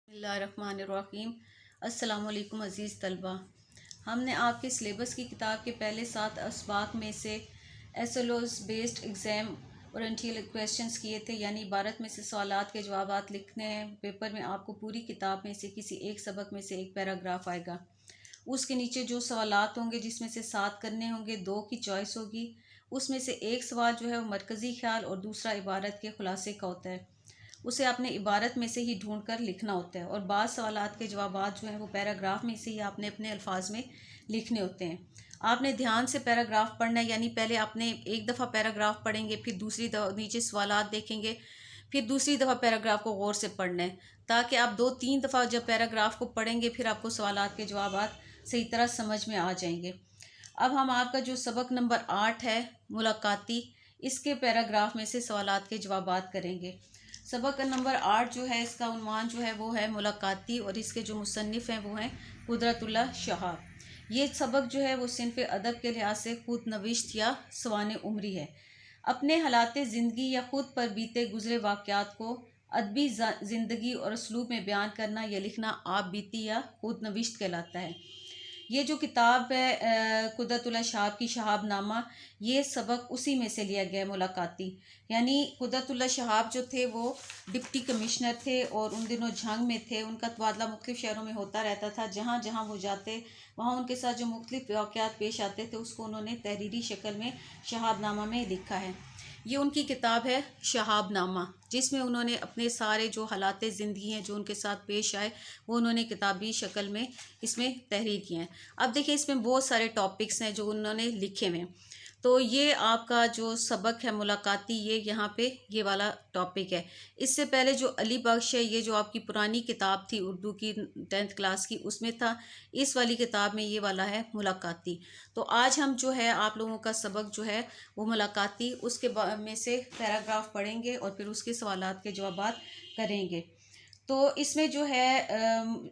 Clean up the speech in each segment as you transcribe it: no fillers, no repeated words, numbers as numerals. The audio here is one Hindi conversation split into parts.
बिस्मिल्लाहिर्रहमानिर्रहीम। अस्सलामुअलैकुम अज़ीज़ तलबा, हमने आपके सिलेबस की किताब के पहले 7 असबाक में से एसएलओस बेस्ड एग्ज़ाम ओरिएंटल क्वेश्चंस किए थे, यानी इबारत में से सवालात के जवाबात लिखने हैं। पेपर में आपको पूरी किताब में से किसी एक सबक में से एक पैराग्राफ आएगा, उसके नीचे जो सवालात होंगे जिसमें से 7 करने होंगे, 2 की चॉइस होगी। उसमें से एक सवाल जो है वो मरकज़ी ख्याल और दूसरा इबारत के खुलासे का होता है, उसे आपने इबारत में से ही ढूंढ कर लिखना होता है। और बाद सवालात के जवाबात जो हैं वो पैराग्राफ में से ही आपने अपने अल्फाज में लिखने होते हैं। आपने ध्यान से पैराग्राफ पढ़ना है, यानी पहले आपने एक दफ़ा पैराग्राफ पढ़ेंगे, फिर दूसरी दफ़ा नीचे सवालात देखेंगे, फिर दूसरी दफ़ा पैराग्राफ को गौर से पढ़ना है, ताकि आप 2-3 दफ़ा जब पैराग्राफ को पढ़ेंगे फिर आपको सवालात के जवाबात सही तरह समझ में आ जाएंगे। अब हम आपका जो सबक नंबर 8 है मुलाकाती, इसके पैराग्राफ में से सवालात के जवाबात करेंगे। सबक नंबर 8 जो है इसका उन्वान जो है वो है मुलाकाती, और इसके जो मुसन्निफ़ हैं वो हैं कुदरतुल्लाह शहाब। ये सबक जो है वो सिनफ़ अदब के लिहाज से खुद नविश्त या सवाने उम्री है। अपने हालात ज़िंदगी या ख़ुद पर बीते गुज़रे वाक़यात को अदबी ज़िंदगी और उसलूब में बयान करना या लिखना आप बीती या खुद नविश्त कहलाता है। ये जो किताब है कुदरतुल्लाह शहाब की शहाबनामा, ये सबक उसी में से लिया गया है, मुलाकाती। यानी कुदरतुल्लाह शहाब जो थे वो डिप्टी कमिश्नर थे और उन दिनों जंग में थे। उनका तबादला मुख्तलिफ़ शहरों में होता रहता था। जहाँ जहाँ वो जाते वहाँ उनके साथ जो मुख्तलिफ़ वाक़यात पेश आते थे उसको उन्होंने तहरीरी शक्ल में शहाबनामा में लिखा है। ये उनकी किताब है शहाबनामा, जिसमें उन्होंने अपने सारे जो हालात ज़िंदगी हैं जो उनके साथ पेश आए वो उन्होंने किताबी शक्ल में इसमें तहरीर किए हैं। अब देखिए इसमें बहुत सारे टॉपिक्स हैं जो उन्होंने लिखे हुए हैं। तो ये आपका जो सबक है मुलाकाती, ये यहाँ पे ये वाला टॉपिक है। इससे पहले जो अली बख्श है, ये जो आपकी पुरानी किताब थी उर्दू की 10th क्लास की, उसमें था। इस वाली किताब में ये वाला है मुलाकाती। तो आज हम जो है आप लोगों का सबक जो है वो मुलाकाती, उसके में से पैराग्राफ पढ़ेंगे और फिर उसके सवालात के जवाबात करेंगे। तो इसमें जो है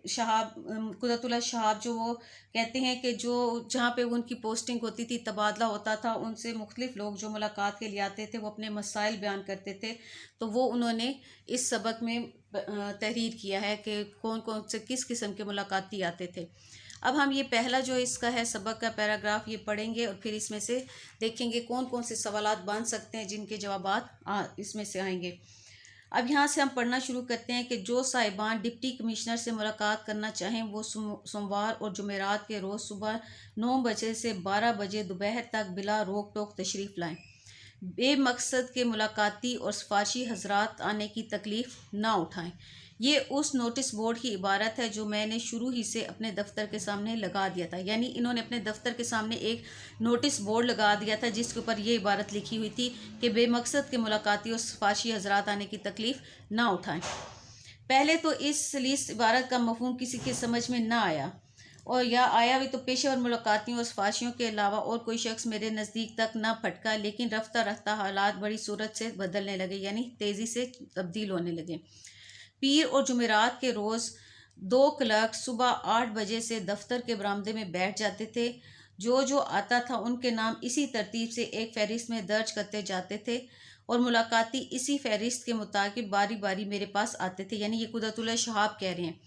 शहाब कुदरतुल्लाह शहाब जो वो कहते हैं कि जो जहाँ पे उनकी पोस्टिंग होती थी, तबादला होता था, उनसे मुख्तलिफ़ लोग जो मुलाकात के लिए आते थे वो अपने मसाइल बयान करते थे। तो वो उन्होंने इस सबक में तहरीर किया है कि कौन कौन से किस किस्म के मुलाकाती आते थे। अब हम ये पहला जो इसका है सबक का पैराग्राफ ये पढ़ेंगे और फिर इसमें से देखेंगे कौन कौन से सवालात बन सकते हैं जिनके जवाबात इसमें से आएंगे। अब यहाँ से हम पढ़ना शुरू करते हैं कि जो साहिबान डिप्टी कमिश्नर से मुलाकात करना चाहें वो सोमवार और जुमेरात के रोज़ सुबह 9 बजे से 12 बजे दोपहर तक बिला रोक टोक तशरीफ़ लाएं। बेमकसद के मुलाकाती और सिफारशी हजरात आने की तकलीफ़ ना उठाएं। ये उस नोटिस बोर्ड की इबारत है जो मैंने शुरू ही से अपने दफ्तर के सामने लगा दिया था। यानी इन्होंने अपने दफ्तर के सामने एक नोटिस बोर्ड लगा दिया था जिसके ऊपर ये इबारत लिखी हुई थी कि बेमकसद के मुलाकाती और सिफारशी हजरात आने की तकलीफ़ ना उठाएं। पहले तो इस इबारत का मफहूम किसी के समझ में ना आया, और या आया भी तो पेशेवर मुलाकातियों और सिफारशियों के अलावा और कोई शख्स मेरे नज़दीक तक ना फटका। लेकिन रफ्ता रफ्ता हालात बड़ी सूरत से बदलने लगे, यानी तेज़ी से तब्दील होने लगे। पीर और जुमेरात के रोज़ 2 क्लर्क सुबह 8 बजे से दफ्तर के बरामदे में बैठ जाते थे। जो जो आता था उनके नाम इसी तरतीब से एक फ़हरिस्त में दर्ज करते जाते थे और मुलाकाती इसी फ़हरिस्त के मुताबिक बारी बारी मेरे पास आते थे। यानी ये कुदरतुल्लाह शहाब कह रहे हैं।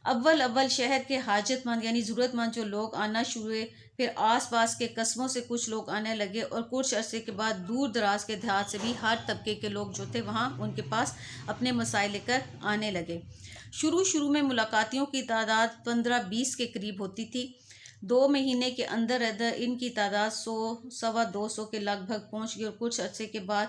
अव्वल शहर के हाजतमंद यानी ज़रूरतमंद जो लोग आना शुरू हुए, फिर आसपास के कस्बों से कुछ लोग आने लगे और कुछ अरसे के बाद दूर दराज के देहात से भी हर तबके के लोग जो थे वहाँ उनके पास अपने मसाइल लेकर आने लगे। शुरू में मुलाकातियों की तादाद 15-20 के करीब होती थी। 2 महीने के अंदर इनकी तादाद 100-125 के लगभग पहुँच गई और कुछ अरसे के बाद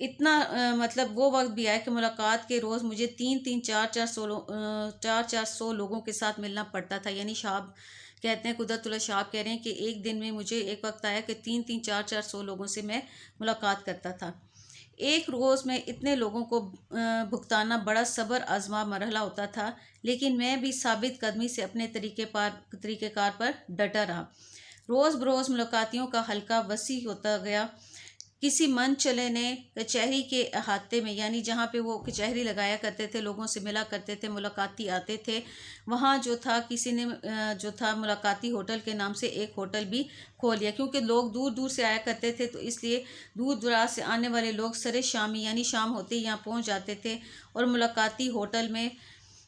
इतना मतलब वो वक्त भी आया कि मुलाकात के रोज़ मुझे 3-3, 4-4 लोगों के साथ मिलना पड़ता था। यानी शहाब कहते हैं, कुदरतुल्लाह शहाब कह रहे हैं कि एक दिन में मुझे एक वक्त आया कि 3-3, 4-4 लोगों से मैं मुलाकात करता था। एक रोज़ में इतने लोगों को भुगताना बड़ा सब्र आज़मा मरहला होता था, लेकिन मैं भी साबित कदमी से अपने तरीक़ेकार पर डटा रहा। रोज़ बरोज़ मुलाकातियों का हल्का वसी होता गया। किसी मन चले ने कचहरी के अहाते में, यानी जहाँ पे वो कचहरी लगाया करते थे, लोगों से मिला करते थे, मुलाकाती आते थे, वहाँ जो था किसी ने जो था मुलाकाती होटल के नाम से एक होटल भी खोल लिया। क्योंकि लोग दूर दूर से आया करते थे, तो इसलिए दूर दराज से आने वाले लोग सरे शामी यानी शाम होते ही यहाँ पहुँच जाते थे और मुलाकाती होटल में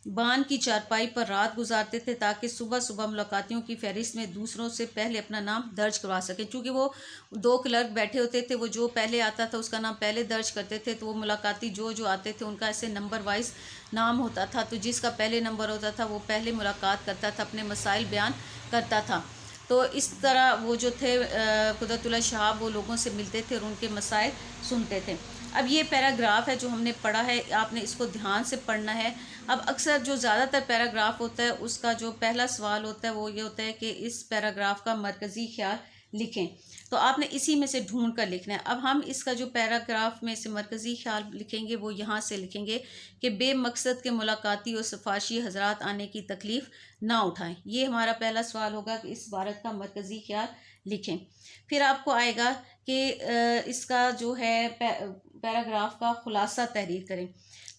बान की चारपाई पर रात गुजारते थे ताकि सुबह सुबह मुलाकातियों की फहरिस्त में दूसरों से पहले अपना नाम दर्ज करवा सकें। चूँकि वो 2 क्लर्क बैठे होते थे, वो जो पहले आता था उसका नाम पहले दर्ज करते थे, तो वो मुलाकाती जो जो आते थे उनका ऐसे नंबर वाइज नाम होता था। तो जिसका पहले नंबर होता था वो पहले मुलाकात करता था, अपने मसाइल बयान करता था। तो इस तरह वो जो थे कुदरतुल्लाह शहाब वो लोगों से मिलते थे और उनके मसाइल सुनते थे। अब ये पैराग्राफ है जो हमने पढ़ा है, आपने इसको ध्यान से पढ़ना है। अब अक्सर जो ज़्यादातर पैराग्राफ होता है उसका जो पहला सवाल होता है वो ये होता है कि इस पैराग्राफ का मरकज़ी ख्याल लिखें। तो आपने इसी में से ढूंढ कर लिखना है। अब हम इसका जो पैराग्राफ में से मरकज़ी ख्याल लिखेंगे वो यहाँ से लिखेंगे कि बेमकसद के मुलाकाती और सिफारशी हजरात आने की तकलीफ़ ना उठाएं। ये हमारा पहला सवाल होगा कि इस इबारत का मरकज़ी ख्याल लिखें। फिर आपको आएगा कि इसका जो है पैराग्राफ का खुलासा तहरीर करें।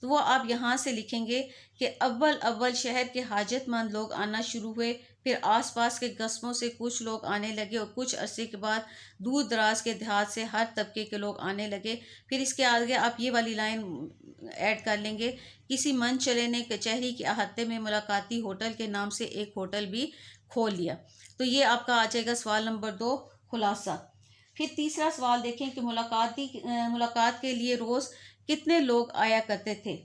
तो वो आप यहाँ से लिखेंगे कि अव्वल शहर के हाजतमंद लोग आना शुरू हुए, फिर आसपास के कस्बों से कुछ लोग आने लगे और कुछ अरसे के बाद दूर दराज के देहात से हर तबके के लोग आने लगे। फिर इसके आगे आप ये वाली लाइन ऐड कर लेंगे, किसी मन चले ने कचहरी के अहाते में मुलाकाती होटल के नाम से एक होटल भी खोल लिया। तो ये आपका आ जाएगा सवाल नंबर 2 खुलासा। फिर तीसरा सवाल देखें कि मुलाकात के लिए रोज़ कितने लोग आया करते थे।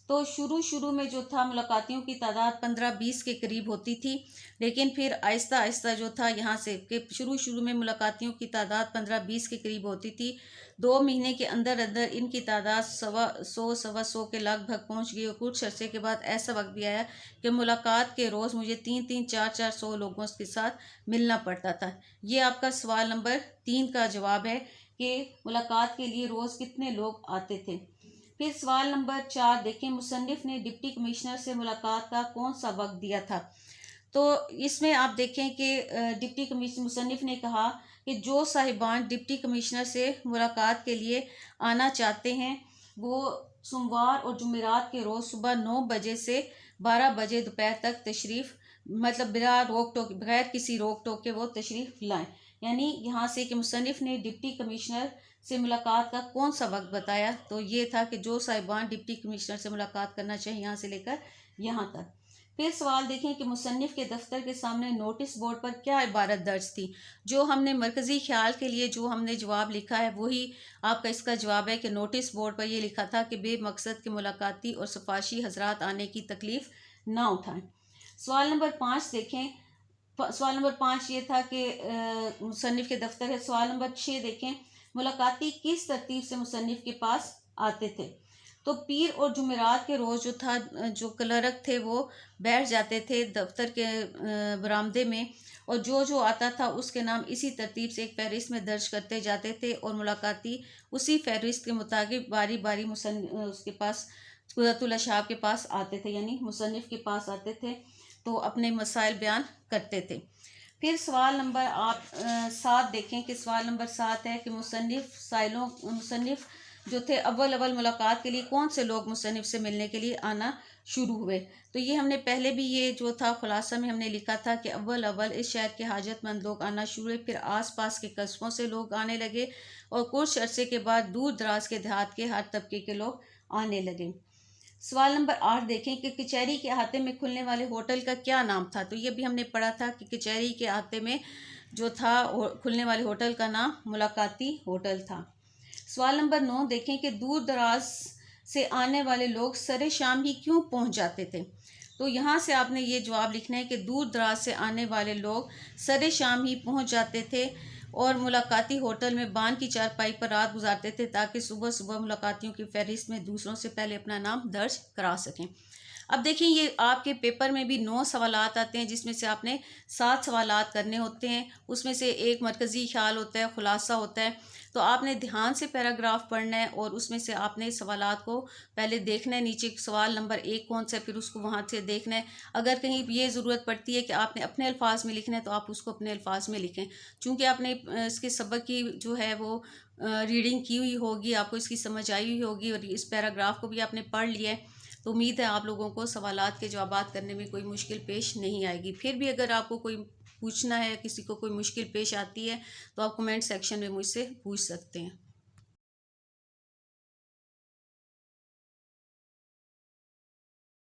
तो शुरू में जो था मुलाकातियों की तादाद 15-20 के करीब होती थी, लेकिन फिर आहिस्ता आहिस्ता जो था यहाँ से कि शुरू में मुलाकातियों की तादाद 15-20 के करीब होती थी। 2 महीने के अंदर अंदर इनकी तादाद 100 के लगभग पहुँच गई और कुछ अरसे के बाद ऐसा वक्त भी आया कि मुलाकात के रोज़ मुझे 3-3, 4-4 100 लोगों के साथ मिलना पड़ता था। ये आपका सवाल नंबर 3 का जवाब है कि मुलाकात के लिए रोज़ कितने लोग आते थे। फिर सवाल नंबर 4 देखें, मुसन्निफ़ ने डिप्टी कमिश्नर से मुलाकात का कौन सा वक्त दिया था। तो इसमें आप देखें कि डिप्टी कमिश्नर मुसन्निफ़ ने कहा कि जो साहिबान डिप्टी कमिश्नर से मुलाकात के लिए आना चाहते हैं वो सोमवार और जुमेरात के रोज़ सुबह 9 बजे से 12 बजे दोपहर तक तशरीफ़ बगैर किसी रोक टोक के वो तशरीफ़ लाएँ। यानी यहाँ से कि मुसन्निफ़ ने डिप्टी कमिश्नर से मुलाकात का कौन सा वक्त बताया, तो ये था कि जो साहिबान डिप्टी कमिश्नर से मुलाकात करना चाहिए यहाँ से लेकर यहाँ तक। फिर सवाल देखें कि मुसन्निफ़ के दफ्तर के सामने नोटिस बोर्ड पर क्या इबारत दर्ज थी। जो हमने मरकज़ी ख्याल के लिए जो हमने जवाब लिखा है वही आपका इसका जवाब है कि नोटिस बोर्ड पर यह लिखा था कि बेमकसद के मुलाकाती और सिफारशी हजरात आने की तकलीफ़ ना उठाएं। सवाल नंबर 5 देखें। सवाल नंबर 5 ये था कि मुसन्निफ़ के दफ्तर है। सवाल नंबर 6 देखें, मुलाकाती किस तरतीब से मुसन्निफ़ के पास आते थे। तो पीर और जुमेरात के रोज़ जो था जो क्लर्क थे वो बैठ जाते थे दफ्तर के बरामदे में और जो आता था उसके नाम इसी तरतीब से एक फहरिस्त में दर्ज करते जाते थे और मुलाकाती उसी फहरिस्त के मुताबिक बारी बारी उसके पास कुदरतुल्लाह शहाब के पास आते थे, यानी मुसन्निफ़ के पास आते थे तो अपने मसाइल बयान करते थे। फिर सवाल नंबर 7 देखें कि सवाल नंबर 7 है कि मुसन्निफ़ जो थे अव्वल मुलाकात के लिए कौन से लोग मुसन्निफ़ से मिलने के लिए आना शुरू हुए। तो ये हमने पहले भी ये जो था खुलासा में हमने लिखा था कि अव्वल इस शहर के हाजतमंद लोग आना शुरू हुए, फिर आसपास के कस्बों से लोग आने लगे और कुछ अरसे के बाद दूर दराज के देहात के हर तबके के लोग आने लगे। सवाल नंबर 8 देखें कि कचहरी के अहाते में खुलने वाले होटल का क्या नाम था। तो ये भी हमने पढ़ा था कि कचहरी के अहाते में जो था खुलने वाले होटल का नाम मुलाकाती होटल था। सवाल नंबर 9 देखें कि दूर दराज से आने वाले लोग सरे शाम ही क्यों पहुंच जाते थे। तो यहाँ से आपने ये जवाब लिखना है कि दूर दराज से आने वाले लोग सरे शाम ही पहुंच जाते थे और मुलाकाती होटल में बान की चारपाई पर रात गुजारते थे ताकि सुबह सुबह मुलाकातियों की फहरिस्त में दूसरों से पहले अपना नाम दर्ज करा सकें। अब देखिए ये आपके पेपर में भी 9 सवालात आते हैं जिसमें से आपने 7 सवालात करने होते हैं। उसमें से एक मरकज़ी ख्याल होता है, खुलासा होता है। तो आपने ध्यान से पैराग्राफ पढ़ना है और उसमें से आपने सवालात को पहले देखना है, नीचे सवाल नंबर 1 कौन सा है फिर उसको वहाँ से देखना है। अगर कहीं ये ज़रूरत पड़ती है कि आपने अपने अल्फाज में लिखना है तो आप उसको अपने अल्फाज में लिखें। चूँकि आपने इसके सबक की जो है वो रीडिंग की हुई होगी, आपको इसकी समझ आई हुई होगी और इस पैराग्राफ को भी आपने पढ़ लिया है, तो उम्मीद है आप लोगों को सवालात के जवाब करने में कोई मुश्किल पेश नहीं आएगी। फिर भी अगर आपको कोई पूछना है, किसी को कोई मुश्किल पेश आती है तो आप कमेंट सेक्शन में मुझसे पूछ सकते हैं।